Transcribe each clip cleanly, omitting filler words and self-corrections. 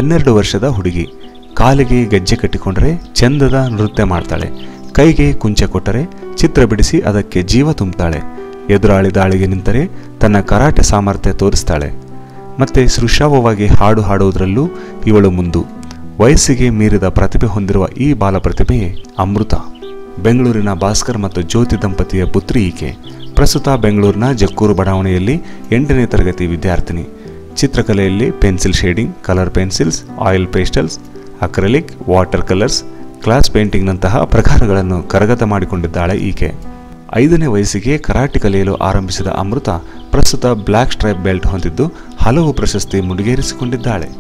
12 ವರ್ಷದ ಹುಡುಗಿ. ಕಾಲಿಗೆ ಗೆಜ್ಜೆ ಕಟ್ಟಿಕೊಂಡರೆ ಚಂದದ ನೃತ್ಯ ಮಾಡ್ತಾಳೆ. ಕೈಗೆ ಕುಂಚ ಕೊಟ್ಟರೆ ಚಿತ್ರ ಬಿಡಿಸಿ ಅದಕ್ಕೆ ಜೀವ ತುಂಬುತ್ತಾಳೆ. ಎದುರಾಳಿ ದಾಳಿಗೆ ನಿಂತರೆ ತನ್ನ ಕರಾಟೆ ಸಾಮರ್ಥ್ಯ ತೋರಿಸ್ತಾಳೆ. ಮತ್ತೆ ಸುಶ್ರಾವ್ಯವಾಗಿ ಹಾಡು ಹಾಡುವುದರಲ್ಲೂ ಇವಳು ಮುಂದು. ವಯಸ್ಸಿಗೆ ಮೀರಿದ ಪ್ರತಿಭೆ ಹೊಂದಿರುವ ಈ ಬಾಲ ಪ್ರತಿಭೆಯೇ ಅಮೃತ. ಬೆಂಗಳೂರಿನ ಭಾಸ್ಕರ್ ಮತ್ತು ಜ್ಯೋತಿ ದಂಪತಿಯ ಪುತ್ರಿ ಈಕೆ. ಪ್ರಸ್ತುತ ಬೆಂಗಳೂರಿನ ಜಕ್ಕೂರು ಬಡಾವಣೆಯಲ್ಲಿ 8ನೇ ತರಗತಿ ವಿದ್ಯಾರ್ಥಿನಿ. ಚಿತ್ರಕಲೆಯಲ್ಲಿ pencil shading, colour pencils, oil pastels, acrylic, water colours, glass ಪೇಂಟಿಂಗ್ನಂತಹ ಪ್ರಕಾರಗಳನ್ನು ಕರಗತ ಮಾಡಿಕೊಂಡಿದ್ದಾಳೆ ಈಕೆ. 5ನೇ ವಯಸ್ಸಿಗೆ ಕರಾಟೆ ಕಲಿಯಲು ಆರಂಭಿಸಿದ ಅಮೃತ ಪ್ರಸ್ತುತ ಬ್ಲ್ಯಾಕ್ ಸ್ಟ್ರೈಪ್ ಬೆಲ್ಟ್ ಹೊಂದಿದ್ದು ಹಲವು ಪ್ರಶಸ್ತಿ ಮುಡಿಗೇರಿಸಿಕೊಂಡಿದ್ದಾಳೆ.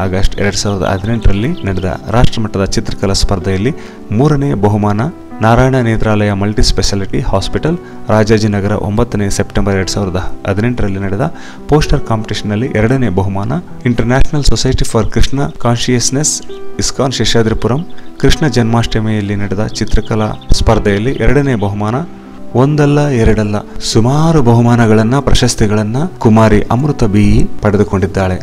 ಆಗಸ್ಟ್ 2018ರಲ್ಲಿ ನಡೆದ ರಾಷ್ಟ್ರಮಟ್ಟದ ಚಿತ್ರಕಲಾ ಸ್ಪರ್ಧೆಯಲ್ಲಿ 3ನೇ ಬಹುಮಾನ Narayana Nethralaya multi speciality hospital Rajajinagar. 9ನೇ ಸೆಪ್ಟೆಂಬರ್ 2018ರಲ್ಲಿ ನಡೆದ ಪೋಸ್ಟರ್ ಕಾಂಪಿಟೇಷನ್ನಲ್ಲಿ 2ನೇ ಬಹುಮಾನ international society for Krishna consciousness ISKCON Seshadripuram Krishna ಜನ್ಮಾಷ್ಟಮಿಯಲ್ಲಿ ನಡೆದ ಚಿತ್ರಕಲಾ ಸ್ಪರ್ಧೆಯಲ್ಲಿ 2ನೇ ಬಹುಮಾನ. ಒಂದಲ್ಲ ಎರಡಲ್ಲ ಸುಮಾರು ಬಹುಮಾನಗಳನ್ನ ಪ್ರಶಸ್ತಿಗಳನ್ನ ಕುಮಾರಿ ಅಮೃತ ಬಿಇ ಪಡೆದುಕೊಂಡಿದ್ದಾಳೆ.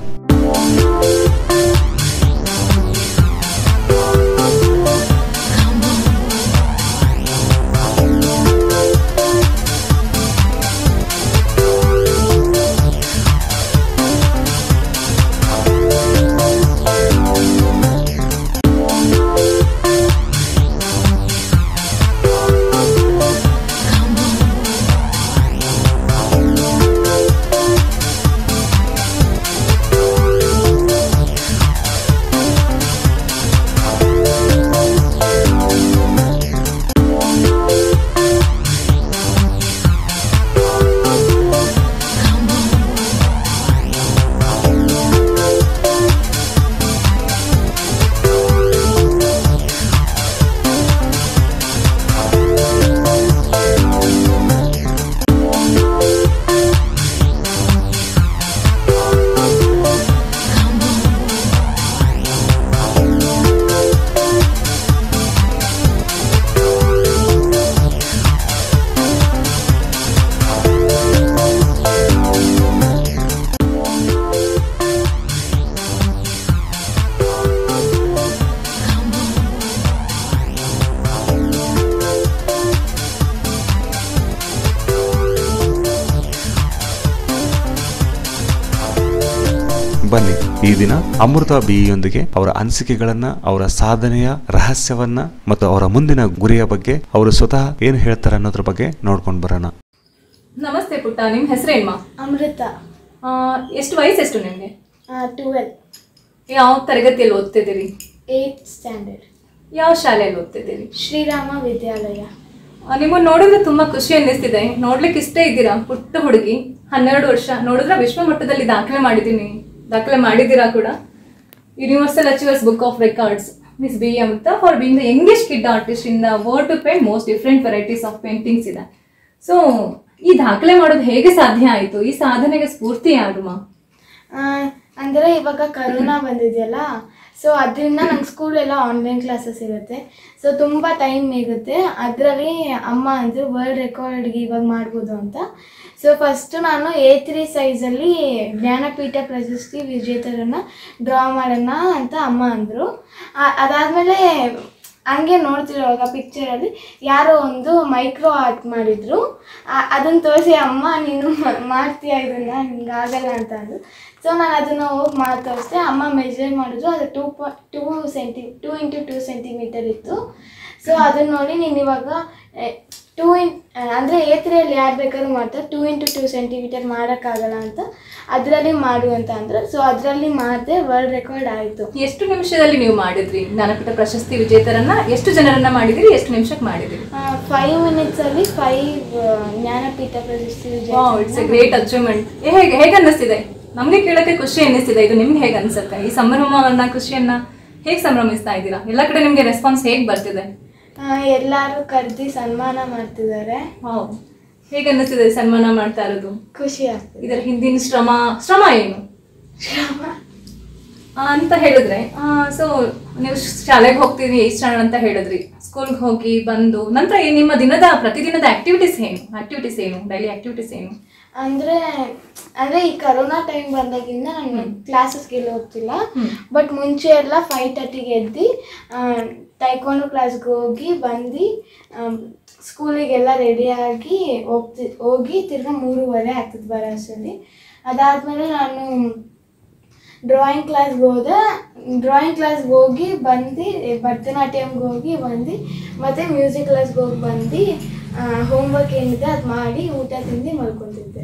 ಬನ್ನಿ ಈ ದಿನ ಅಮೃತ ಬಿಇಯೊಂದಿಗೆ ಅವರ ಅನಿಸಿಕೆಗಳನ್ನ, ಅವರ ಸಾಧನೆಯ ರಹಸ್ಯವನ್ನ ಮತ್ತು ಅವರ ಮುಂದಿನ ಗುರಿಯ ಬಗ್ಗೆ ಅವರು ಸ್ವತಃ ಏನು ಹೇಳ್ತಾರೆ ಅನ್ನೋದ್ರ ಬಗ್ಗೆ ನೋಡ್ಕೊಂಡು ಬರೋಣ. ನಮಸ್ತೆ ಪುಟ್ಟ, ನಿಮ್ಮ ಹೆಸರೇನ್ಮಾ? ಅಮೃತ. ಎಷ್ಟು ವಯಸ್ಸೆಷ್ಟು ನಿಮಗೆ? 12. ಯಾವ ತರಗತಿಯಲ್ಲಿ ಓದ್ತಿದ್ದೀರಿ? 8th standard. ಯಾವ ಶಾಲೆಯಲ್ಲಿ ಓದ್ತಿದ್ದೀರಿ? ಶ್ರೀರಾಮ ವಿದ್ಯಾಲಯ. ನಿಮ್ಮನ್ನು ನೋಡಿದ್ರೆ ತುಂಬಾ ಖುಷಿ ಅನ್ನಿಸ್ತಿದೆ. ನೋಡ್ಲಿಕ್ಕೆ ಇಷ್ಟೇ ಇದ್ದೀರಾ, ಪುಟ್ಟ ಹುಡುಗಿ, 12 ವರ್ಷ. ನೋಡಿದ್ರೆ ವಿಶ್ವ ಮಟ್ಟದಲ್ಲಿ ದಾಖಲೆ ಮಾಡಿದ್ದೀರಾ ಕೂಡ. Universal achievers book of records, Miss B. Amrita for being the youngest kid artist in the world to paint most different varieties of paintings ಇದೆ. ಸೊ ಈ ದಾಖಲೆ ಮಾಡೋದು ಹೇಗೆ ಸಾಧ್ಯ ಆಯಿತು? ಈ ಸಾಧನೆಗೆ ಸ್ಫೂರ್ತಿ ಯಾರು ಮಾ? ಅಂದರೆ ಇವಾಗ ಕರೋನಾ ಬಂದಿದೆಯಲ್ಲ, ಸೊ ಅದರಿಂದ ನಂಗೆ ಸ್ಕೂಲೆಲ್ಲ ಆನ್ಲೈನ್ ಕ್ಲಾಸಸ್ ಇರುತ್ತೆ. ಸೊ ತುಂಬ ಟೈಮ್ ಇರುತ್ತೆ. ಅದರಲ್ಲಿ ಅಮ್ಮ ಅಂದರು ವರ್ಲ್ಡ್ ರೆಕಾರ್ಡ್ಗೆ ಇವಾಗ ಮಾಡ್ಬೋದು ಅಂತ. ಸೊ ಫಸ್ಟು ನಾನು A3 ಸೈಜಲ್ಲಿ ಜ್ಞಾನಪೀಠ ಪ್ರಶಸ್ತಿ ವಿಜೇತರನ್ನು ಡ್ರಾ ಮಾಡೋಣ ಅಂತ ಅಮ್ಮ ಅಂದರು. ಅದಾದಮೇಲೆ ಹಂಗೆ ನೋಡ್ತಿರೋವಾಗ ಪಿಕ್ಚರಲ್ಲಿ ಯಾರೋ ಒಂದು ಮೈಕ್ರೋ ಆರ್ಟ್ ಮಾಡಿದರು. ಅದನ್ನು ತೋರಿಸಿ ಅಮ್ಮ ನೀನು ಮಾಡ್ತೀಯ ಇದನ್ನು, ನಿಮ್ಗೆ ಆಗಲ್ಲ ಅಂತ ಅಂದರು. ಸೊ ನಾನು ಅದನ್ನು ಹೋಗಿ ಮಾಡಿ ತೋರಿಸ್ದೆ. ಅಮ್ಮ ಮೆಜರ್ ಮಾಡಿದ್ರು, ಅದು 2 ಇಂಟು 2 ಸೆಂಟಿಮೀಟರ್ ಇತ್ತು. ಸೊ ಅದನ್ನು ನೋಡಿ ನೀನು ಇವಾಗ ಅಂದರೆ A3ಯಲ್ಲಿ ಯಾರು ಬೇಕಾದ್ರೂ ಮಾಡ್ತಾರೆ, 2 ಇಂಟು 2 ಸೆಂಟಿಮೀಟರ್ ಮಾಡೋಕ್ಕಾಗಲ್ಲ ಅಂತ ಅದರಲ್ಲಿ ಮಾಡು ಅಂತ ಅಂದರು. ಸೊ ಅದರಲ್ಲಿ ಮಾಡಿದೆ, ವರ್ಲ್ಡ್ ರೆಕಾರ್ಡ್ ಆಯಿತು. ಎಷ್ಟು ನಿಮಿಷದಲ್ಲಿ ನೀವು ಮಾಡಿದ್ರಿ ಜ್ಞಾನಪೀಠ ಪ್ರಶಸ್ತಿ ವಿಜೇತರನ್ನ? ಎಷ್ಟು ಜನರನ್ನ ಮಾಡಿದಿರಿ? ಎಷ್ಟು ನಿಮಿಷಕ್ಕೆ ಮಾಡಿದಿರಿ? 5 ಮಿನಿಟ್ಸಲ್ಲಿ 5 ಜ್ಞಾನಪೀಠ ಪ್ರಶಸ್ತಿ ಇಟ್ಸ್ ಎ ಗ್ರೇಟ್ ಅಚೀವ್ಮೆಂಟ್. ಹೇಗೆ ಅನ್ನಿಸ್ತಿದೆ? ನಮಗೆ ಕೇಳೋಕ್ಕೆ ಖುಷಿ ಅನ್ನಿಸ್ತಿದೆ. ಇದು ನಿಮ್ಗೆ ಹೇಗೆ ಅನ್ಸುತ್ತೆ? ಈ ಸಂಭ್ರಮವನ್ನ, ಖುಷಿಯನ್ನ ಹೇಗೆ ಸಂಭ್ರಮಿಸ್ತಾ ಇದ್ದೀರಾ? ಎಲ್ಲ ಕಡೆ ನಿಮ್ಗೆ ರೆಸ್ಪಾನ್ಸ್ ಹೇಗೆ ಬರ್ತಿದೆ? ಎಲ್ಲರೂ ಕರೆದಿ ಸನ್ಮಾನ ಮಾಡ್ತಿದ್ದಾರೆ. ಹೇಗೆ ಅನ್ನಿಸ್ತಿದೆ ಸನ್ಮಾನ ಮಾಡ್ತಾ ಇರೋದು? ಖುಷಿ ಆಗ್ತದೆ. ಇದರ ಹಿಂದಿನ ಶ್ರಮ ಏನು ಅಂತ ಹೇಳಿದ್ರೆ, ಸೊ ನೀವು ಶಾಲೆಗೆ ಹೋಗ್ತೀರಿ, 8 ಸ್ಟ್ಯಾಂಡರ್ಡ್ ಅಂತ ಹೇಳಿದ್ರಿ, ಸ್ಕೂಲ್ಗೆ ಹೋಗಿ ಬಂದು ನಂತರ ನಿಮ್ಮ ಪ್ರತಿದಿನದ ಆಕ್ಟಿವಿಟೀಸ್ ಏನು? ಡೈಲಿ ಆಕ್ಟಿವಿಟೀಸ್ ಏನು? ಅಂದರೆ ಈ ಕರೋನಾ ಟೈಮ್ ಬಂದಾಗಿಂದ ನಾನು ಕ್ಲಾಸಸ್ಗೆಲ್ಲ ಹೋಗ್ತಿಲ್ಲ. ಬಟ್ ಮುಂಚೆ ಎಲ್ಲ 5:30ಗೆ ಎದ್ದು ಟೈಕ್ವಾಂಡೋ ಕ್ಲಾಸ್ಗೆ ಬಂದು ಸ್ಕೂಲಿಗೆಲ್ಲ ರೆಡಿಯಾಗಿ ಹೋಗಿ ತಿರ್ಗಾ 3:30 ಆಗ್ತದೆ ಬರೋ ಅಷ್ಟರಲ್ಲಿ. ಅದಾದಮೇಲೆ ನಾನು ಡ್ರಾಯಿಂಗ್ ಕ್ಲಾಸ್ಗೆ ಹೋಗಿ ಬಂದು ಭರತನಾಟ್ಯಮ್ಗೆ ಹೋಗಿ ಬಂದು ಮತ್ತು ಮ್ಯೂಸಿಕ್ ಕ್ಲಾಸ್ಗೆ ಹೋಗಿ ಬಂದು ಹೋಮ್ವರ್ಕ್ ಏನಿದೆ ಅದು ಮಾಡಿ ಊಟ ತಿಂದು ಮಲ್ಕೊತಿದ್ದೆ.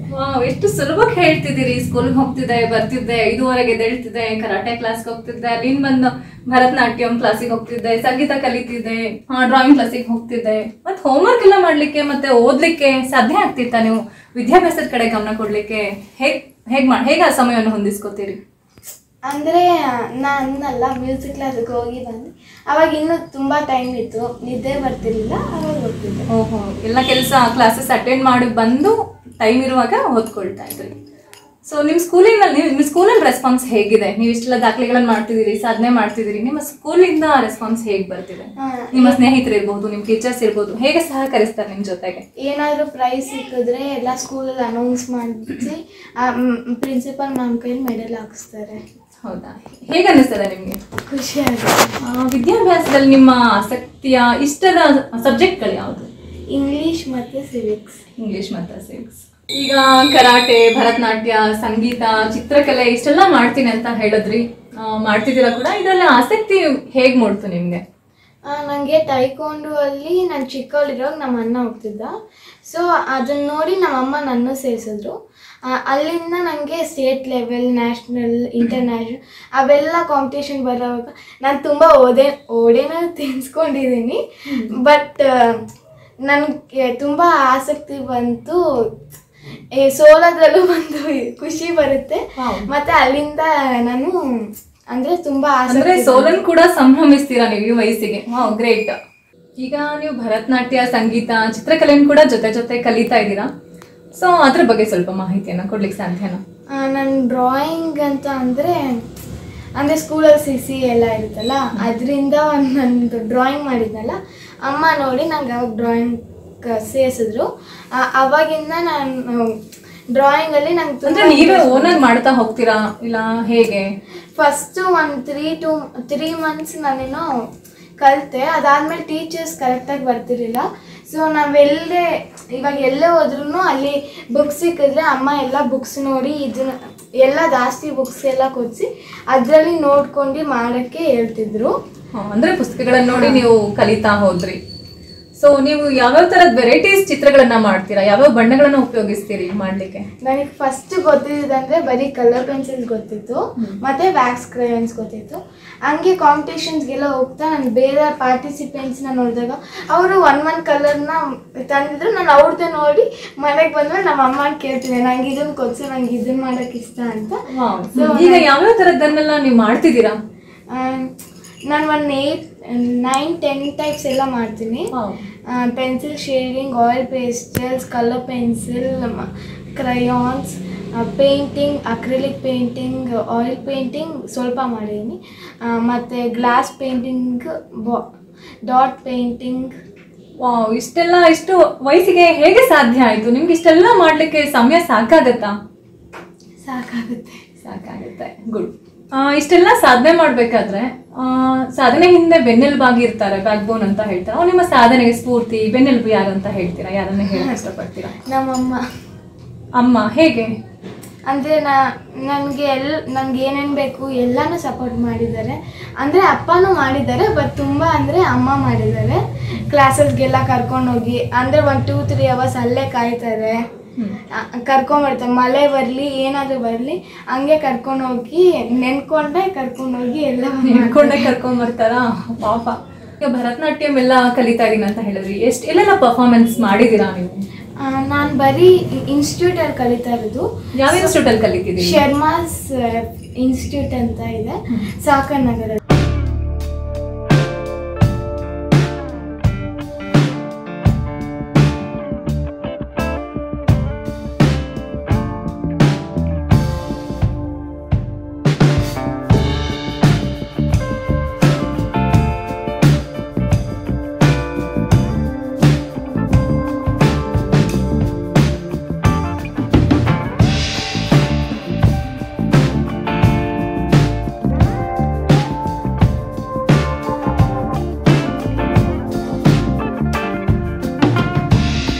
ಎಷ್ಟು ಸುಲಭವಾಗಿ ಹೇಳ್ತಿದ್ದೀರಿ. ಸ್ಕೂಲ್ಗೆ ಹೋಗ್ತಿದ್ದೆ, ಬರ್ತಿದ್ದೆ, 5:30ಗೆ ಎದ್ದೇಳ್ತಿದ್ದೆ, ಕರಾಟೆ ಕ್ಲಾಸ್ಗೆ ಹೋಗ್ತಿದ್ದೆ, ಅಲ್ಲಿಂದ ಬಂದು ಭರತನಾಟ್ಯಂ ಕ್ಲಾಸಿಗೆ ಹೋಗ್ತಿದ್ದೆ, ಸಂಗೀತ ಕಲಿತಿದ್ದೆ, ಡ್ರಾಯಿಂಗ್ ಕ್ಲಾಸಿಗೆ ಹೋಗ್ತಿದ್ದೆ. ಮತ್ತೆ ಹೋಮ್ವರ್ಕ್ ಎಲ್ಲ ಮಾಡ್ಲಿಕ್ಕೆ ಮತ್ತೆ ಓದ್ಲಿಕ್ಕೆ ಸಾಧ್ಯ ಆಗ್ತಿತ್ತಾ? ನೀವು ವಿದ್ಯಾಭ್ಯಾಸದ ಕಡೆ ಗಮನ ಕೊಡ್ಲಿಕ್ಕೆ ಹೇಗೆ ಆ ಸಮಯವನ್ನು ಹೊಂದಿಸ್ಕೋತೀರಿ? ಅಂದರೆ ನಾನಲ್ಲ ಮ್ಯೂಸಿಕ್ ಕ್ಲಾಸ್ಗೆ ಹೋಗಿ ಬಂದು ಅವಾಗ ಇನ್ನೂ ತುಂಬ ಟೈಮ್ ಇತ್ತು, ನಿದ್ದೆ ಬರ್ತಿರ್ಲಿಲ್ಲ, ಅವಾಗ ಹೋಗ್ತಿದ್ದೆ. ಓಹೋ, ಎಲ್ಲ ಕೆಲಸ ಕ್ಲಾಸಸ್ ಅಟೆಂಡ್ ಮಾಡಿ ಬಂದು ಟೈಮ್ ಇರುವಾಗ ಓದ್ಕೊಳ್ತಾ ಇದ್ರಿ. ಸೊ ನಿಮ್ಮ ಸ್ಕೂಲಲ್ಲಿ ರೆಸ್ಪಾನ್ಸ್ ಹೇಗಿದೆ? ನೀವು ಇಷ್ಟೆಲ್ಲ ದಾಖಲೆಗಳನ್ನು ಮಾಡ್ತಿದ್ದೀರಿ, ಸಾಧನೆ ಮಾಡ್ತಿದ್ದೀರಿ, ನಿಮ್ಮ ಸ್ಕೂಲಿಂದ ರೆಸ್ಪಾನ್ಸ್ ಹೇಗೆ ಬರ್ತಿದೆ? ನಿಮ್ಮ ಸ್ನೇಹಿತರು ಇರ್ಬೋದು, ನಿಮ್ಮ ಟೀಚರ್ಸ್ ಇರ್ಬೋದು, ಹೇಗೆ ಸಹಕರಿಸ್ತಾರೆ ನಿಮ್ಮ ಜೊತೆಗೆ? ಏನಾದರೂ ಪ್ರೈಸ್ ಸಿಕ್ಕಿದ್ರೆ ಎಲ್ಲ ಸ್ಕೂಲಲ್ಲಿ ಅನೌನ್ಸ್ ಮಾಡಿಸಿ ಪ್ರಿನ್ಸಿಪಲ್ ಮ್ಯಾಮ್ ಕೈಲಿ ಮೆಡಲ್ ಹಾಕಿಸ್ತಾರೆ. ಹೌದಾ? ಹೇಗೆ ಅನ್ನಿಸ್ತದೆ ನಿಮಗೆ? ಖುಷಿ ಆಗುತ್ತೆ. ವಿದ್ಯಾಭ್ಯಾಸದಲ್ಲಿ ನಿಮ್ಮ ಆಸಕ್ತಿಯ ಇಷ್ಟದ ಸಬ್ಜೆಕ್ಟ್ಗಳು ಯಾವುದು? ಇಂಗ್ಲೀಷ್ ಮತ್ತು ಸಿವಿಕ್ಸ್. ಈಗ ಕರಾಟೆ, ಭರತನಾಟ್ಯ, ಸಂಗೀತ, ಚಿತ್ರಕಲೆ ಇಷ್ಟೆಲ್ಲ ಮಾಡ್ತೀನಿ ಅಂತ ಹೇಳಿದ್ರಿ, ಮಾಡ್ತಿದ್ದೀರಾ ಕೂಡ. ಇದರಲ್ಲಿ ಆಸಕ್ತಿ ಹೇಗೆ ಮೂಡ್ತು ನಿಮಗೆ? ನನಗೆ ಟೈಕ್ವಾಂಡೋ ಅಲ್ಲಿ ನಾನು ಚಿಕ್ಕವಳಿರೋವಾಗ ನಮ್ಮ ಅಣ್ಣ ಹೋಗ್ತಿದ್ದ. ಸೊ ಅದನ್ನು ನೋಡಿ ನಮ್ಮಮ್ಮ ನನ್ನೂ ಸೇರಿಸಿದ್ರು. ಅಲ್ಲಿಂದ ನನಗೆ ಸ್ಟೇಟ್ ಲೆವೆಲ್, ನ್ಯಾಷನಲ್, ಇಂಟರ್ನ್ಯಾಷನಲ್ ಅವೆಲ್ಲ ಕಾಂಪಿಟೇಷನ್ ಬರೋವಾಗ ನಾನು ತುಂಬ ಓಡೇನ ತಿನ್ಸ್ಕೊಂಡಿದ್ದೀನಿ. ಬಟ್ ನನಗೆ ತುಂಬ ಆಸಕ್ತಿ ಬಂತು. ಸೋಲೋದ್ರಲ್ಲೂ ಒಂದು ಖುಷಿ ಬರುತ್ತೆ. ಮತ್ತು ಅಲ್ಲಿಂದ ನಾನು ಅಂದರೆ ತುಂಬ ಆಸಕ್ತಿ. ಸೋಲನ್ ಕೂಡ ಸಂಭ್ರಮಿಸ್ತೀರಾ ನೀವು ಈ ವಯಸ್ಸಿಗೆ? ಗ್ರೇಟ್. ಈಗ ನೀವು ಭರತನಾಟ್ಯ, ಸಂಗೀತ, ಚಿತ್ರಕಲೆಯನ್ನು ಕೂಡ ಜೊತೆ ಕಲಿತಾ ಇದ್ದೀರಾ. ಸೊ ಅದ್ರ ಬಗ್ಗೆ ಸ್ವಲ್ಪ ಮಾಹಿತಿಯನ್ನು ಕೊಡ್ಲಿಕ್ಕೆ ಸಾಧ್ಯನಾ? ನಾನು ಡ್ರಾಯಿಂಗ್ ಅಂತ ಅಂದರೆ ಸ್ಕೂಲಲ್ಲಿ CC ಎಲ್ಲ ಇರುತ್ತಲ್ಲ, ಅದರಿಂದ ನಂದು ಡ್ರಾಯಿಂಗ್ ಮಾಡಿದ್ನಲ್ಲ, ಅಮ್ಮ ನೋಡಿ ನಂಗೆ ಅವಾಗ ಡ್ರಾಯಿಂಗ್ ಸೇರಿಸಿದ್ರು. ಅವಾಗಿಂದ ನಾನು ಡ್ರಾಯಿಂಗಲ್ಲಿ ನಂಗೆ ತುಂಬ. ನೀವೇ ಓನಾಗಿ ಮಾಡ್ತಾ ಹೋಗ್ತೀರಾ ಇಲ್ಲ ಹೇಗೆ? ಫಸ್ಟು ಒಂದು 3 ಮಂತ್ಸ್ ನಾನೇನೋ ಕಲಿತೆ. ಅದಾದಮೇಲೆ ಟೀಚರ್ಸ್ ಕರೆಕ್ಟಾಗಿ ಬರ್ತಿರಲಿಲ್ಲ. ಸೊ ಇವಾಗ ಎಲ್ಲೇ ಹೋದ್ರೂ ಅಲ್ಲಿ ಬುಕ್ಸ್ ಸಿಕ್ಕಿದ್ರೆ ಅಮ್ಮ ಎಲ್ಲ ಬುಕ್ಸ್ ನೋಡಿ ಇದನ್ನ ಎಲ್ಲ ಜಾಸ್ತಿ ಬುಕ್ಸ್ ಎಲ್ಲ ಕೊಡಿಸಿ ಅದರಲ್ಲಿ ನೋಡ್ಕೊಂಡು ಮಾಡೋಕ್ಕೆ ಹೇಳ್ತಿದ್ರು. ಅಂದರೆ ಪುಸ್ತಕಗಳನ್ನು ನೋಡಿ ನೀವು ಕಲಿತಾ ಹೋದ್ರಿ. ಸೊ ಸೊ ನೀವು ಯಾವ್ಯಾವ ತರದ ವೆರೈಟೀಸ್ ಚಿತ್ರಗಳನ್ನ ಮಾಡ್ತೀರಾ, ಯಾವ್ಯಾವ ಬಣ್ಣಗಳನ್ನ ಉಪಯೋಗಿಸ್ತೀರಿ ಮಾಡ್ಲಿಕ್ಕೆ? ನನಗೆ ಫಸ್ಟ್ ಗೊತ್ತಿದ್ದಂದ್ರೆ ಬರೀ ಕಲರ್ ಪೆನ್ಸಿಲ್ಸ್ ಗೊತ್ತಿತ್ತು, ಮತ್ತೆ ವ್ಯಾಕ್ಸ್ ಕ್ರೇಯನ್ಸ್ ಗೊತ್ತಿತ್ತು. ಹಂಗೆ ಕಾಂಪಿಟೇಷನ್ಸ್ಗೆಲ್ಲ ಹೋಗ್ತಾ ನಾನು ಬೇರೆ ಪಾರ್ಟಿಸಿಪೆಂಟ್ಸ್ನ ನೋಡಿದಾಗ ಅವರು ಒಂದ್ ಕಲರ್ನ ತಂದಿದ್ರು. ನಾನು ಅವ್ರದ್ದೇ ನೋಡಿ ಮನೆಗೆ ಬಂದ್ಮೇಲೆ ನಮ್ಮ ಅಮ್ಮ ಕೇಳ್ತೀನಿ, ನಂಗೆ ಇದನ್ನ ಕೊಡ್ಸು, ನಂಗೆ ಇದನ್ನ ಮಾಡಕ್ ಇಷ್ಟ ಅಂತ. ಈಗ ಯಾವ್ಯಾವ ತರದನ್ನೆಲ್ಲ ನೀವು ಮಾಡ್ತಿದ್ದೀರಾ? ನಾನು 8, 9, 10 ಟೈಪ್ಸ್ ಎಲ್ಲ ಮಾಡ್ತೀನಿ. Pencil shading, oil pastels, colour pencil, crayons, painting, acrylic painting, oil painting ಸ್ವಲ್ಪ ಮಾಡಿದ್ದೀನಿ, ಮತ್ತು ಗ್ಲಾಸ್ ಪೇಂಟಿಂಗ್, ಡಾಟ್ ಪೇಂಟಿಂಗ್. ಇಷ್ಟು ವಯಸ್ಸಿಗೆ ಹೇಗೆ ಸಾಧ್ಯ ಆಯ್ತು ನಿಮ್ಗೆ ಇಷ್ಟೆಲ್ಲ ಮಾಡ್ಲಿಕ್ಕೆ? ಸಮಯ ಸಾಕಾಗತ್ತಾ? ಸಾಕಾಗುತ್ತೆ. ಗುಡ್. ಇಷ್ಟೆಲ್ಲ ಸಾಧನೆ ಮಾಡ್ಬೇಕಾದ್ರೆ ಸಾಧನೆ ಹಿಂದೆ ಬೆನ್ನೆಲುಬಾಗಿ ಇರ್ತಾರೆ, ಬ್ಯಾಕ್ ಬೋನ್ ಅಂತ ಹೇಳ್ತಾರೆ. ನಿಮ್ಮ ಸಾಧನೆಗೆ ಸ್ಫೂರ್ತಿ, ಬೆನ್ನೆಲುಬು ಯಾರು ಅಂತ ಹೇಳ್ತೀರಾ? ಯಾರನ್ನ ಹೇಳಕ್ ಇಷ್ಟಪಡ್ತೀರಾ? ನಮ್ಮಮ್ಮ. ಅಮ್ಮ ಹೇಗೆ ಅಂದರೆ ನನಗೆ ಏನೇನು ಬೇಕು ಎಲ್ಲನೂ ಸಪೋರ್ಟ್ ಮಾಡಿದ್ದಾರೆ. ಅಂದರೆ ಅಪ್ಪನೂ ಮಾಡಿದ್ದಾರೆ, ಬಟ್ ತುಂಬ ಅಂದರೆ ಅಮ್ಮ ಮಾಡಿದ್ದಾರೆ. ಕ್ಲಾಸಸ್ಗೆಲ್ಲ ಕರ್ಕೊಂಡೋಗಿ, ಅಂದರೆ 1-2-3 ಅವರ್ಸ್ ಅಲ್ಲೇ ಕಾಯ್ತಾರೆ, ಕರ್ಕೊಂಬರ್ತಾರೆ. ಮಳೆ ಬರಲಿ ಏನಾದರೂ ಬರಲಿ ಹಂಗೆ ಕರ್ಕೊಂಡೋಗಿ ನೆನ್ಕೊಂಡೆ ಕರ್ಕೊಂಡೋಗಿ ಎಲ್ಲ ನೆನ್ಕೊಂಡೆ ಕರ್ಕೊಂಬರ್ತಾರಾ? ಪಾಪ. ಈಗ ಭರತನಾಟ್ಯಂ ಎಲ್ಲ ಕಲಿತಾ ಇದೀನಿ ಅಂತ ಹೇಳಿದ್ರಿ, ಎಲ್ಲೆಲ್ಲ ಪರ್ಫಾರ್ಮೆನ್ಸ್ ಮಾಡಿದೀರಾ ನೀವು? ನಾನು ಬರೀ ಇನ್ಸ್ಟಿಟ್ಯೂಟಲ್ಲಿ ಕಲಿತಾ ಇರೋದು. ಯಾವ ಇನ್ಸ್ಟಿಟ್ಯೂಟಲ್ಲಿ ಕಲಿತಿದ್ದೀರಿ? ಶರ್ಮಾಸ್ ಇನ್ಸ್ಟಿಟ್ಯೂಟ್ ಅಂತ ಇದೆ, ಸಾಕರ್ ನಗರ.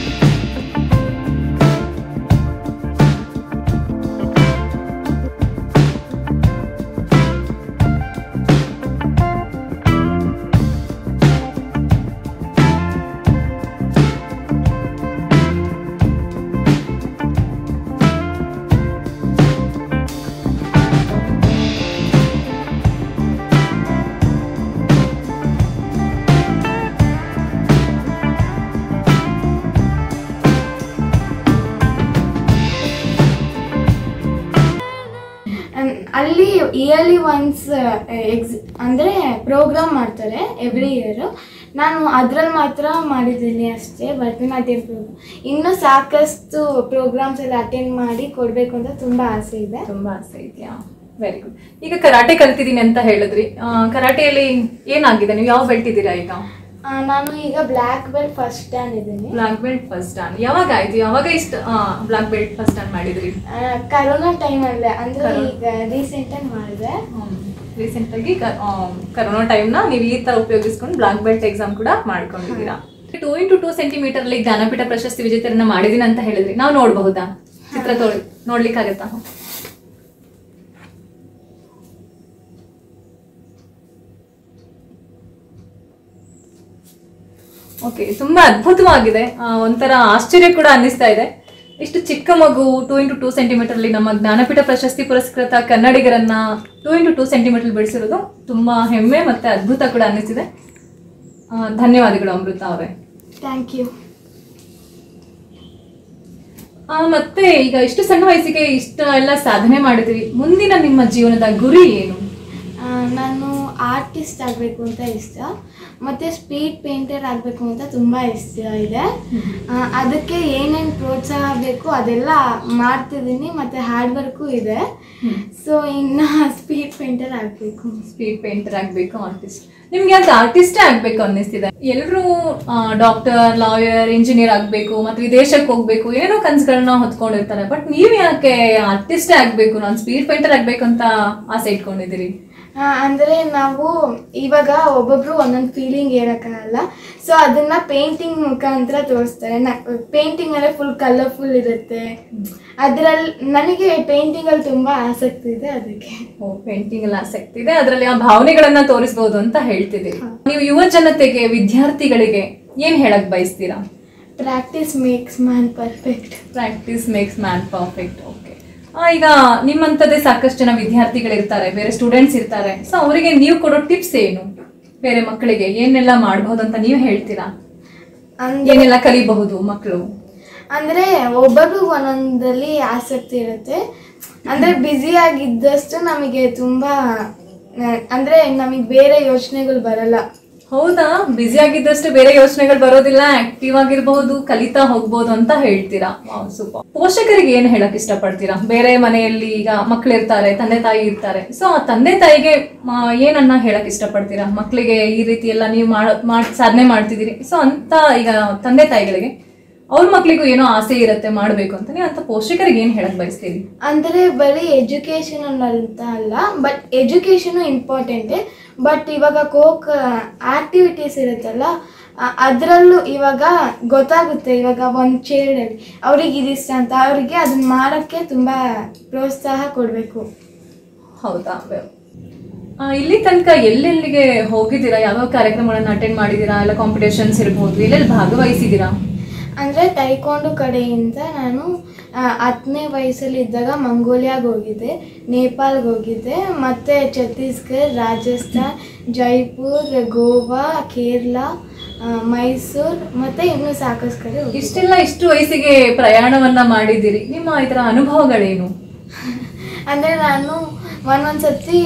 ಅಲ್ಲಿ ಇಯರ್ಲಿ ಒನ್ಸ್ ಅಂದರೆ ಪ್ರೋಗ್ರಾಮ್ ಮಾಡ್ತಾರೆ ಎವ್ರಿ ಇಯರು. ನಾನು ಅದ್ರಲ್ಲಿ ಮಾತ್ರ ಮಾಡಿದ್ದೀನಿ ಅಷ್ಟೇ, ಭರತನಾಟ್ಯಂ ಪ್ರೋಗ್ರಾಮ್. ಇನ್ನೂ ಸಾಕಷ್ಟು ಪ್ರೋಗ್ರಾಮ್ಸ್ ಎಲ್ಲ ಅಟೆಂಡ್ ಮಾಡಿ ಕೊಡಬೇಕು ಅಂತ ತುಂಬ ಆಸೆ ಇದೆ. ತುಂಬ ಆಸೆ ಇದೆಯಾ? Very good. ಈಗ ಕರಾಟೆ ಕಲ್ತಿದ್ದೀನಿ ಅಂತ ಹೇಳಿದ್ರಿ, ಕರಾಟೆಯಲ್ಲಿ ಏನಾಗಿದೆ? ನೀವು ಯಾವ ಬೆಲ್ಟ್ ಇದ್ದೀರಾ ಈಗ? ನಾನು ಈಗ ಬ್ಲ್ಯಾಕ್ ಬೆಲ್ಟ್ ಫಸ್ಟ್ ಡಾನ್ ಇದ್ದೀನಿ. ಬ್ಲ್ಯಾಕ್ ಬೆಲ್ಟ್ ಫಸ್ಟ್ ಡಾನ್ ಯಾವಾಗ ಆಯ್ತು? ಯಾವಾಗ ಇಷ್ಟು ಬ್ಲ್ಯಾಕ್ ಬೆಲ್ಟ್ ಫಸ್ಟ್ ಡಾನ್ ಮಾಡಿದ್ರಿ? ಕರೋನಾ ಟೈಮಲ್ಲೇ, ಅಂದರೆ ಈಗ ರೀಸೆಂಟಾಗಿ ಮಾಡಿದೆ. ರೀಸೆಂಟಾಗಿ ಕರೋನಾ ಟೈಮ್ನ ನೀವು ಈ ಥರ ಉಪಯೋಗಿಸ್ಕೊಂಡು ಬ್ಲ್ಯಾಕ್ ಬೆಲ್ಟ್ ಎಕ್ಸಾಮ್ ಕೂಡ ಮಾಡ್ಕೊಂಡಿದ್ದೀರಾ. 2x2 ಸೆಂಟಿಮೀಟರ್ ಜ್ಞಾನಪೀಠ ಪ್ರಶಸ್ತಿ ವಿಜೇತರನ್ನ ಮಾಡಿದೀನಿ ಅಂತ ಹೇಳಿದ್ರಿ, ನಾವು ನೋಡಬಹುದಾ? ಚಿತ್ರ ನೋಡ್ಲಿಕ್ಕಾಗತ್ತಾ? ಓಕೆ, ತುಂಬಾ ಅದ್ಭುತವಾಗಿದೆ. ಒಂಥರ ಆಶ್ಚರ್ಯ ಕೂಡ ಅನ್ನಿಸ್ತಾ ಇದೆ. ಇಷ್ಟು ಚಿಕ್ಕ ಮಗು 2x2 ಸೆಂಟಿಮೀಟರ್ ನಮ್ಮ ಜ್ಞಾನಪೀಠ ಪ್ರಶಸ್ತಿ ಪುರಸ್ಕೃತ ಕನ್ನಡಿಗರನ್ನ 2x2 ಸೆಂಟಿಮೀಟರ್ ಬಿಡಿಸಿರೋದು ತುಂಬಾ ಹೆಮ್ಮೆ ಮತ್ತೆ ಅದ್ಭುತ ಕೂಡ ಅನ್ನಿಸಿದೆ. ಧನ್ಯವಾದಗಳು ಅಮೃತ ಅವರೇ. Thank you. ಮತ್ತೆ ಈಗ ಇಷ್ಟು ಸಣ್ಣ ವಯಸ್ಸಿಗೆ ಇಷ್ಟ ಎಲ್ಲ ಸಾಧನೆ ಮಾಡಿದ್ರಿ, ಮುಂದಿನ ನಿಮ್ಮ ಜೀವನದ ಗುರಿ ಏನು? ನಾನು ಆರ್ಟಿಸ್ಟ್ ಆಗಬೇಕು ಅಂತ ಇಷ್ಟ, ಮತ್ತು ಸ್ಪೀಡ್ ಪೇಂಟರ್ ಆಗಬೇಕು ಅಂತ ತುಂಬ ಇಷ್ಟ ಇದೆ. ಅದಕ್ಕೆ ಏನೇನು ಪ್ರೋತ್ಸಾಹ ಬೇಕು ಅದೆಲ್ಲ ಮಾಡ್ತಿದ್ದೀನಿ, ಮತ್ತು ಹಾರ್ಡ್ ವರ್ಕು ಇದೆ. ಸೊ ಇನ್ನು ಸ್ಪೀಡ್ ಪೇಂಟರ್ ಆಗಬೇಕು. ಸ್ಪೀಡ್ ಪೇಂಟರ್ ಆಗಬೇಕು, ಆರ್ಟಿಸ್ಟ್. ನಿಮ್ಗೆ ಯಾಕೆ ಆರ್ಟಿಸ್ಟೇ ಆಗಬೇಕು ಅನ್ನಿಸ್ತಿದೆ? ಎಲ್ಲರೂ ಡಾಕ್ಟರ್, ಲಾಯರ್, ಇಂಜಿನಿಯರ್ ಆಗಬೇಕು ಮತ್ತು ವಿದೇಶಕ್ಕೆ ಹೋಗ್ಬೇಕು ಏನೋ ಕನಸುಗಳನ್ನ ಹೊತ್ಕೊಂಡಿರ್ತಾರೆ. ಬಟ್ ನೀವು ಯಾಕೆ ಆರ್ಟಿಸ್ಟೇ ಆಗಬೇಕು, ನಾನು ಸ್ಪೀಡ್ ಪೇಂಟರ್ ಆಗಬೇಕು ಅಂತ ಆಸೆ ಇಟ್ಕೊಂಡಿದ್ದೀರಿ? ಅಂದರೆ ನಾವು ಇವಾಗ ಒಬ್ಬೊಬ್ರು ಒಂದೊಂದು ಫೀಲಿಂಗ್ ಹೇಳೋಕ್ಕಾಗಲ್ಲ. ಸೊ ಅದನ್ನು ಪೇಂಟಿಂಗ್ ಮುಖಾಂತರ ತೋರಿಸ್ತಾರೆ. ಪೇಂಟಿಂಗ್ ಅಂದರೆ ಫುಲ್ ಕಲರ್ಫುಲ್ ಇರುತ್ತೆ. ಅದರಲ್ಲಿ ನನಗೆ ಪೇಂಟಿಂಗಲ್ಲಿ ತುಂಬ ಆಸಕ್ತಿ ಇದೆ, ಅದಕ್ಕೆ. ಪೇಂಟಿಂಗ್ ಅಲ್ಲಿ ಆಸಕ್ತಿ ಇದೆ, ಅದರಲ್ಲಿ ಆ ಭಾವನೆಗಳನ್ನ ತೋರಿಸಬಹುದು ಅಂತ ಹೇಳ್ತಿದ್ದೀರಿ. ನೀವು ಯುವ ಜನತೆಗೆ, ವಿದ್ಯಾರ್ಥಿಗಳಿಗೆ ಏನು ಹೇಳಕ್ ಬಯಸ್ತೀರಾ? Practice makes man perfect. Practice makes man perfect. Okay. ಈಗ ನಿಮ್ಮಂಥದ್ದೇ ಸಾಕಷ್ಟು ಜನ ವಿದ್ಯಾರ್ಥಿಗಳಿರ್ತಾರೆ, ಬೇರೆ ಸ್ಟೂಡೆಂಟ್ಸ್ ಇರ್ತಾರೆ. ಸೊ ಅವರಿಗೆ ನೀವು ಕೊಡೋ ಟಿಪ್ಸ್ ಏನು? ಬೇರೆ ಮಕ್ಕಳಿಗೆ ಏನೆಲ್ಲ ಮಾಡಬಹುದು ಅಂತ ನೀವು ಹೇಳ್ತೀರಾ? ಏನೆಲ್ಲ ಕಲಿಬಹುದು ಮಕ್ಕಳು? ಅಂದರೆ ಒಬ್ಬರಿಗೂ ಒಂದೊಂದಲ್ಲಿ ಆಸಕ್ತಿ ಇರುತ್ತೆ. ಅಂದರೆ ಬ್ಯುಸಿಯಾಗಿದ್ದಷ್ಟು ನಮಗೆ ತುಂಬ ಅಂದರೆ ನಮಗೆ ಬೇರೆ ಯೋಚನೆಗಳು ಬರಲ್ಲ. ಹೌದಾ? ಬ್ಯುಸಿ ಆಗಿದ್ದಷ್ಟು ಬೇರೆ ಯೋಚನೆಗಳು ಬರೋದಿಲ್ಲ, ಆಕ್ಟಿವ್ ಆಗಿರಬಹುದು, ಕಲಿತಾ ಹೋಗ್ಬೋದು ಅಂತ ಹೇಳ್ತೀರಾ. ಸೂಪರ್. ಪೋಷಕರಿಗೆ ಏನು ಹೇಳಕ್ ಇಷ್ಟಪಡ್ತೀರಾ? ಬೇರೆ ಮನೆಯಲ್ಲಿ ಈಗ ಮಕ್ಕಳಿರ್ತಾರೆ, ತಂದೆ ತಾಯಿ ಇರ್ತಾರೆ. ಸೊ ಆ ತಂದೆ ತಾಯಿಗೆ ಏನನ್ನ ಹೇಳಕ್ ಇಷ್ಟಪಡ್ತೀರಾ? ಮಕ್ಕಳಿಗೆ ಈ ರೀತಿ ಎಲ್ಲ ನೀವು ಸಾಧನೆ ಮಾಡ್ತಿದ್ದೀರಿ, ಸೊ ಅಂತ ಈಗ ತಂದೆ ತಾಯಿಗಳಿಗೆ ಅವ್ರ ಮಕ್ಳಿಗೂ ಏನೋ ಆಸೆ ಇರುತ್ತೆ ಮಾಡಬೇಕು ಅಂತ, ನೀವು ಅಂತ ಪೋಷಕರಿಗೆ ಏನು ಹೇಳಕ್ ಬಯಸ್ತೀರಿ? ಅಂದರೆ ಬರೀ ಎಜುಕೇಷನ್ ಅಂತ ಅಲ್ಲ, ಬಟ್ ಎಜುಕೇಷನು ಇಂಪಾರ್ಟೆಂಟೇ. ಬಟ್ ಇವಾಗ ಆಕ್ಟಿವಿಟೀಸ್ ಇರುತ್ತಲ್ಲ, ಅದರಲ್ಲೂ ಇವಾಗ ಗೊತ್ತಾಗುತ್ತೆ. ಇವಾಗ ಒಂದು ಚೈಲ್ಡಲ್ಲಿ ಅವ್ರಿಗೆ ಇದಿಷ್ಟ ಅಂತ, ಅವರಿಗೆ ಅದನ್ನ ಮಾಡೋಕ್ಕೆ ತುಂಬ ಪ್ರೋತ್ಸಾಹ ಕೊಡಬೇಕು. ಹೌದಾ? ಇಲ್ಲಿ ತನಕ ಎಲ್ಲೆಲ್ಲಿಗೆ ಹೋಗಿದ್ದೀರಾ? ಯಾವ್ಯಾವ ಕಾರ್ಯಕ್ರಮಗಳನ್ನು ಅಟೆಂಡ್ ಮಾಡಿದ್ದೀರಾ? ಎಲ್ಲ ಕಾಂಪಿಟೇಷನ್ಸ್ ಇರ್ಬೋದು, ಎಲ್ಲೆಲ್ಲಿ ಭಾಗವಹಿಸಿದ್ದೀರಾ? ಅಂದರೆ ಟೈಕೊಂಡು ಕಡೆಯಿಂದ ನಾನು 10ನೇ ವಯಸ್ಸಲ್ಲಿದ್ದಾಗ ಮಂಗೋಲಿಯಾಗೆ ಹೋಗಿದ್ದೆ, ನೇಪಾಲ್ಗೆ ಹೋಗಿದ್ದೆ, ಮತ್ತು ಛತ್ತೀಸ್ಗಢ, ರಾಜಸ್ಥಾನ್, ಜೈಪುರ್, ಗೋವಾ, ಕೇರಳ, ಮೈಸೂರು, ಮತ್ತು ಇನ್ನೂ ಸಾಕಷ್ಟು ಕಡೆ ಹೋಗಿದ್ದೆ. ಇಷ್ಟು ವಯಸ್ಸಿಗೆ ಪ್ರಯಾಣವನ್ನ ಮಾಡಿದ್ದೀರಿ, ನಿಮ್ಮ ಇದರ ಅನುಭವಗಳೇನು? ಅಂದರೆ ನಾನು ಒಂದೊಂದ್ಸತಿ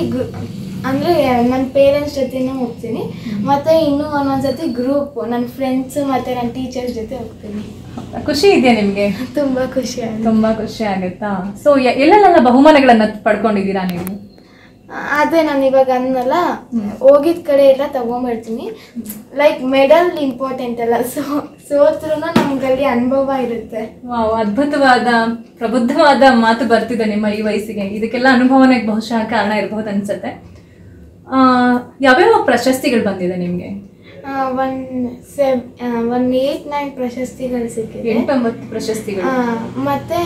ಅಂದರೆ ನನ್ನ ಪೇರೆಂಟ್ಸ್ ಜೊತೆನೂ ಹೋಗ್ತೀನಿ, ಮತ್ತು ಇನ್ನೂ ಒಂದೊಂದ್ಸತಿ ಗ್ರೂಪ್ ನನ್ನ ಫ್ರೆಂಡ್ಸು ಮತ್ತು ನನ್ನ ಟೀಚರ್ಸ್ ಜೊತೆ ಹೋಗ್ತೀನಿ. ಖುಷಿ ಇದೆಯಾ ನಿಮಗೆ? ತುಂಬ ಖುಷಿ ಆಗುತ್ತೆ. ತುಂಬ ಖುಷಿ ಆಗುತ್ತಾ? ಸೊ ಎಲ್ಲೆಲ್ಲ ಬಹುಮಾನಗಳನ್ನ ಪಡ್ಕೊಂಡಿದ್ದೀರಾ ನೀವು? ಅದೇ ನಾನು ಇವಾಗ ಅನ್ನಲ್ಲ, ಹೋಗಿದ ಕಡೆ ಎಲ್ಲ ತಗೊಂಡ್ಬರ್ತೀನಿ. ಲೈಕ್ ಮೆಡಲ್ ಇಂಪಾರ್ಟೆಂಟ್ ಅಲ್ಲ, ಸೋತ್ರೂ ನಮ್ಗಲ್ಲಿ ಅನುಭವ ಇರುತ್ತೆ. ವಾವ್, ಅದ್ಭುತವಾದ ಪ್ರಬುದ್ಧವಾದ ಮಾತು ಬರ್ತಿದೆ ನಿಮ್ಮ ಈ ವಯಸ್ಸಿಗೆ. ಇದಕ್ಕೆಲ್ಲ ಅನುಭವನೇ ಬಹುಶಃ ಕಾರಣ ಇರಬಹುದು ಅನ್ಸುತ್ತೆ. ಯಾವ್ಯಾವ ಪ್ರಶಸ್ತಿಗಳು ಬಂದಿದೆ ನಿಮಗೆ? 8-9 ಪ್ರಶಸ್ತಿಗಳು ಸಿಕ್ಕಿದೆ. 8-9 ಪ್ರಶಸ್ತಿಗಳು. ಮತ್ತೆ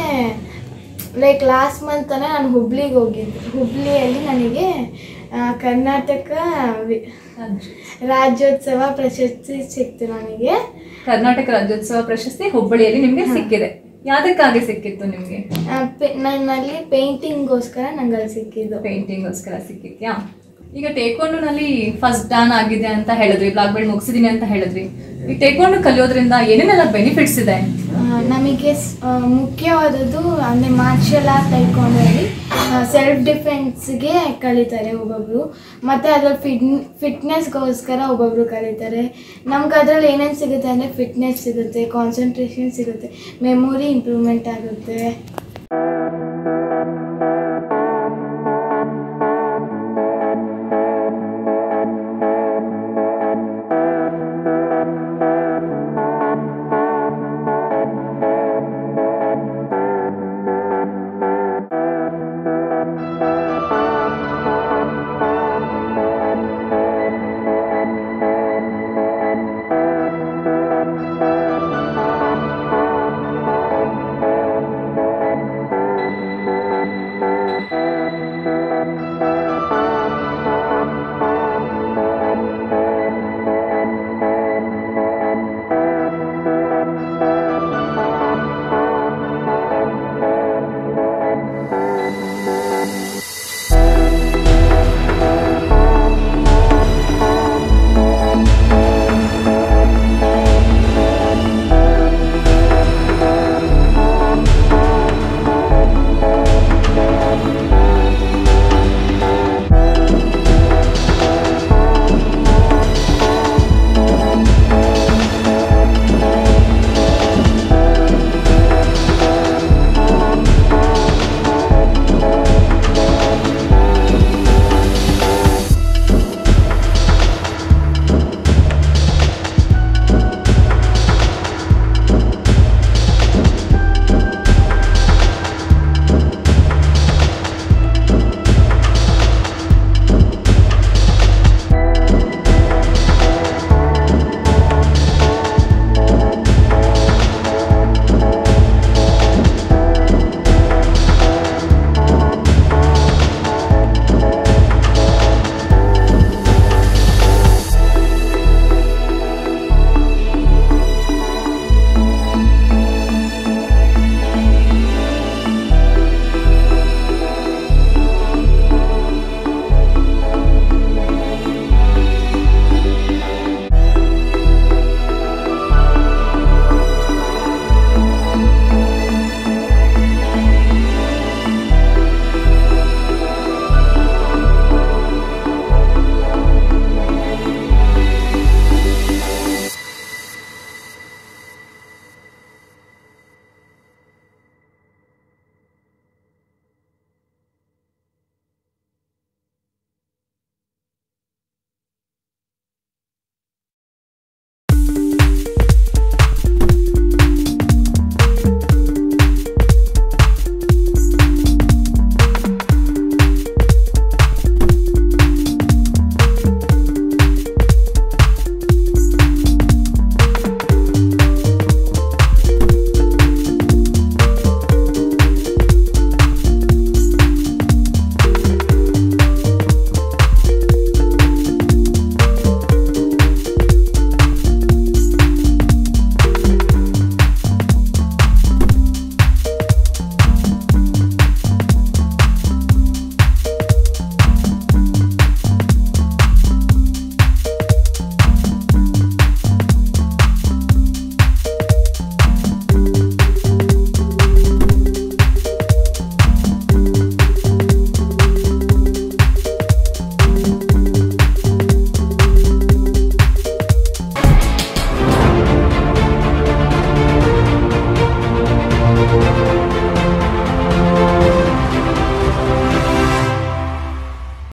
ಲೈಕ್ ಲಾಸ್ಟ್ ಮಂತನೇ ನಾನು ಹುಬ್ಳಿಗೆ ಹೋಗಿದ್ದೆ. ಹುಬ್ಳಿಯಲ್ಲಿ ನನಗೆ ಕರ್ನಾಟಕ ರಾಜ್ಯೋತ್ಸವ ಪ್ರಶಸ್ತಿ ಸಿಕ್ತು. ನನಗೆ ಕರ್ನಾಟಕ ರಾಜ್ಯೋತ್ಸವ ಪ್ರಶಸ್ತಿ ಹುಬ್ಬಳ್ಳಿಯಲ್ಲಿ ನಿಮಗೆ ಸಿಕ್ಕಿದೆ. ಯಾವ್ದಕ್ಕಾಗಿ ಸಿಕ್ಕಿತ್ತು ನಿಮಗೆ? ನನ್ನಲ್ಲಿ ಪೇಂಟಿಂಗ್ಗೋಸ್ಕರ ನಂಗೆ ಅಲ್ಲಿ ಸಿಕ್ಕಿದ್ದು. ಪೇಂಟಿಂಗ್ಗೋಸ್ಕರ ಸಿಕ್ಕಿದ್ಯಾ? ಈಗ ಟೇಕ್ವಾಂಡೋನಲ್ಲಿ ಫಸ್ಟ್ ಡಾನ್ ಆಗಿದೆ ಅಂತ ಹೇಳಿದ್ರಿ, ಬ್ಲಾಕ್ ಬೆಲ್ಟ್ ಮುಗಿಸಿದೀನಿ ಅಂತ ಹೇಳಿದ್ರಿ. ಈ ಟೇಕ್ವಾಂಡೋ ಕಲಿಯೋದ್ರಿಂದ ಏನೇನೆಲ್ಲ ಬೆನಿಫಿಟ್ಸ್ ಇದೆ? ನಮಗೆ ಮುಖ್ಯವಾದದ್ದು ಅಂದರೆ ಮಾರ್ಷಲ್ ಆರ್ಟ್ ಟೇಕ್ವಾಂಡೋಲ್ಲಿ ಸೆಲ್ಫ್ ಡಿಫೆನ್ಸ್ಗೆ ಕಲಿತಾರೆ ಒಬ್ಬೊಬ್ಬರು, ಮತ್ತು ಅದ್ರಲ್ಲಿ ಫಿಟ್ನೆಸ್ಗೋಸ್ಕರ ಒಬ್ಬೊಬ್ಬರು ಕಲಿತಾರೆ. ನಮ್ಗೆ ಅದರಲ್ಲಿ ಏನೇನು ಸಿಗುತ್ತೆ ಅಂದರೆ ಫಿಟ್ನೆಸ್ ಸಿಗುತ್ತೆ, ಕಾನ್ಸಂಟ್ರೇಷನ್ ಸಿಗುತ್ತೆ, ಮೆಮೊರಿ ಇಂಪ್ರೂವ್ಮೆಂಟ್ ಆಗುತ್ತೆ.